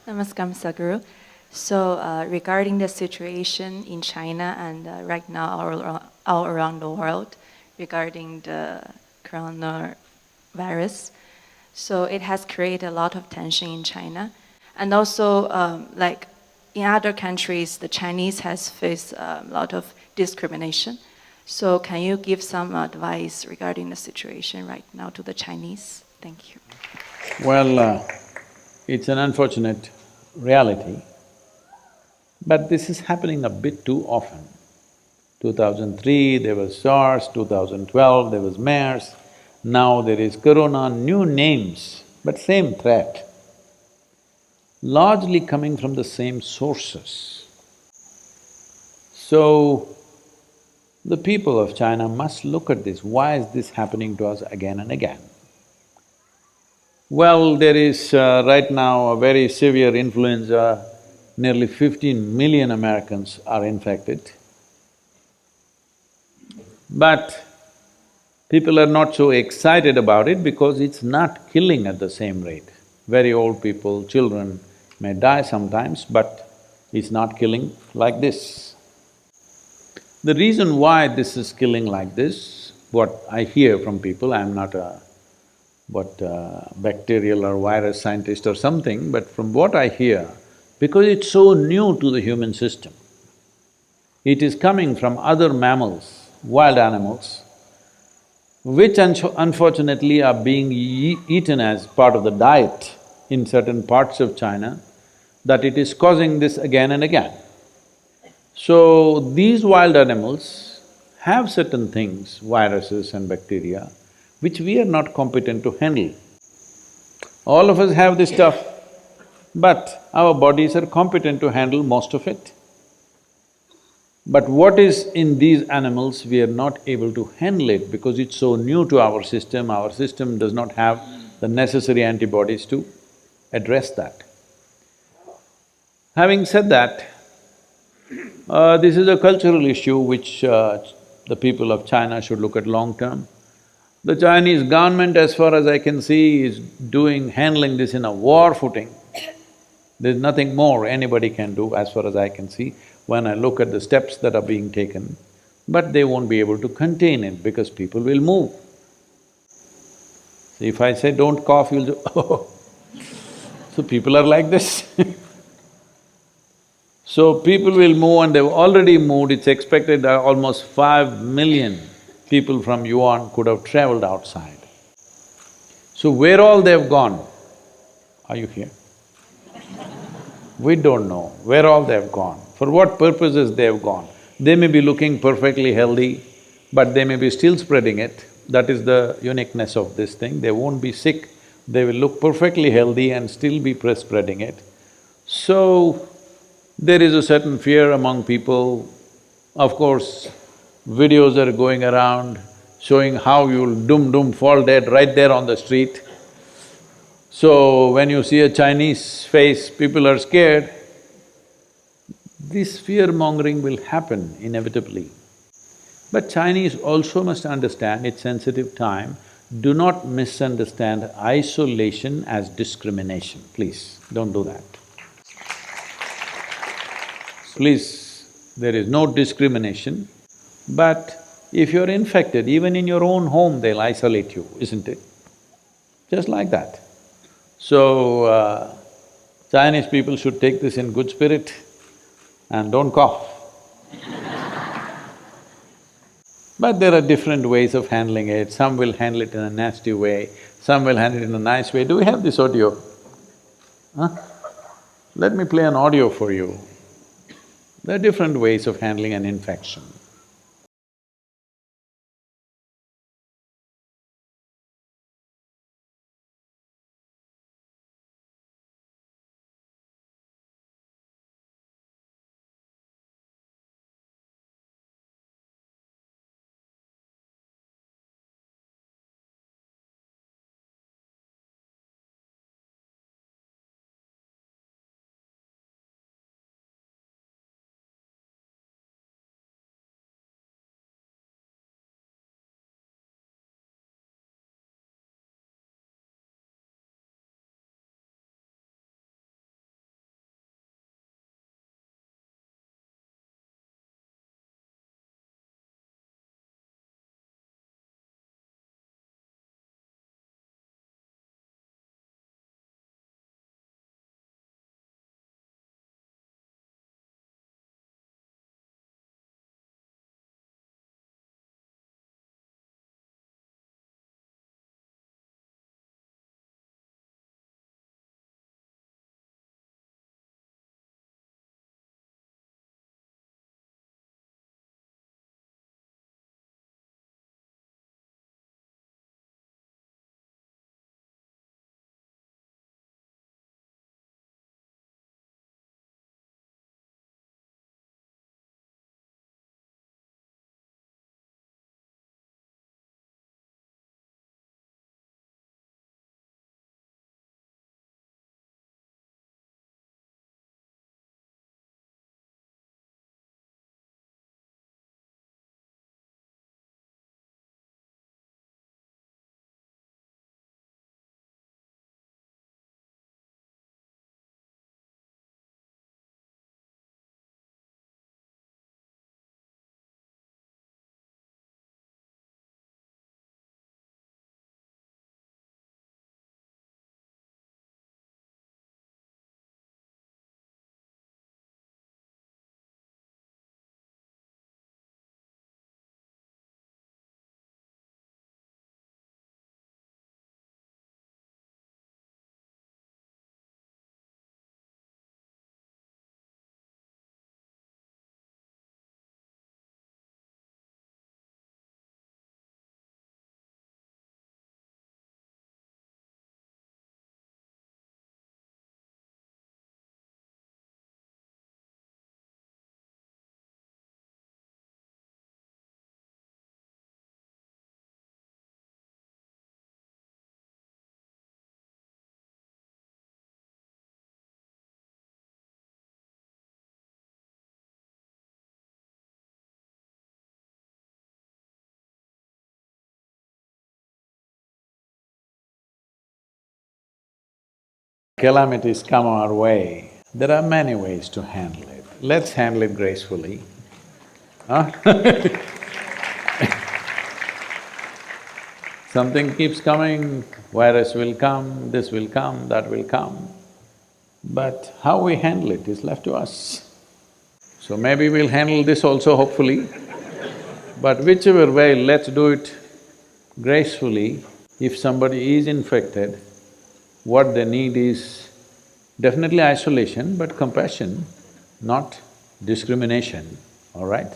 Namaskar, Sadhguru. So, regarding the situation in China and right now all around the world regarding the coronavirus, so it has created a lot of tension in China, and also like in other countries, the Chinese has faced a lot of discrimination. So, can you give some advice regarding the situation right now to the Chinese? Thank you. Well, it's an unfortunate reality, but this is happening a bit too often. 2003 there was SARS, 2012 there was MERS, now there is corona, new names, but same threat, largely coming from the same sources. So, the people of China must look at this, why is this happening to us again and again? Well, there is right now a very severe influenza, nearly 15 million Americans are infected. But people are not so excited about it because it's not killing at the same rate. Very old people, children may die sometimes, but it's not killing like this. The reason why this is killing like this, what I hear from people, I'm not a bacterial or virus scientist or something, but from what I hear, because it's so new to the human system, it is coming from other mammals, wild animals, which unfortunately are being eaten as part of the diet in certain parts of China, that it is causing this again and again. So, these wild animals have certain things, viruses and bacteria, which we are not competent to handle. All of us have this stuff, but our bodies are competent to handle most of it. But what is in these animals, we are not able to handle it because it's so new to our system does not have the necessary antibodies to address that. Having said that, this is a cultural issue which the people of China should look at long term. The Chinese government, as far as I can see, is handling this in a war footing. There's nothing more anybody can do as far as I can see when I look at the steps that are being taken, but they won't be able to contain it because people will move. So if I say, don't cough, you'll do, oh. So people are like this So people will move and they've already moved, it's expected that almost 5 million people from Wuhan could have traveled outside. So where all they've gone? Are you here? We don't know where all they've gone, for what purposes they've gone. They may be looking perfectly healthy, but they may be still spreading it. That is the uniqueness of this thing. They won't be sick, they will look perfectly healthy and still be spreading it. So, there is a certain fear among people. Of course, videos are going around showing how you'll fall dead right there on the street. So, when you see a Chinese face, people are scared. This fear-mongering will happen inevitably. But Chinese also must understand it's sensitive time. Do not misunderstand isolation as discrimination, please, don't do that. Please, there is no discrimination, but if you're infected, even in your own home, they'll isolate you, isn't it? Just like that. So, Chinese people should take this in good spirit and don't cough. But there are different ways of handling it, some will handle it in a nasty way, some will handle it in a nice way. Do we have this audio? Huh? Let me play an audio for you. There are different ways of handling an infection. calamities come our way, there are many ways to handle it. Let's handle it gracefully, huh? Something keeps coming, virus will come, this will come, that will come. But how we handle it is left to us. So maybe we'll handle this also, hopefully. But whichever way, let's do it gracefully. If somebody is infected, what they need is definitely isolation, but compassion, not discrimination, all right?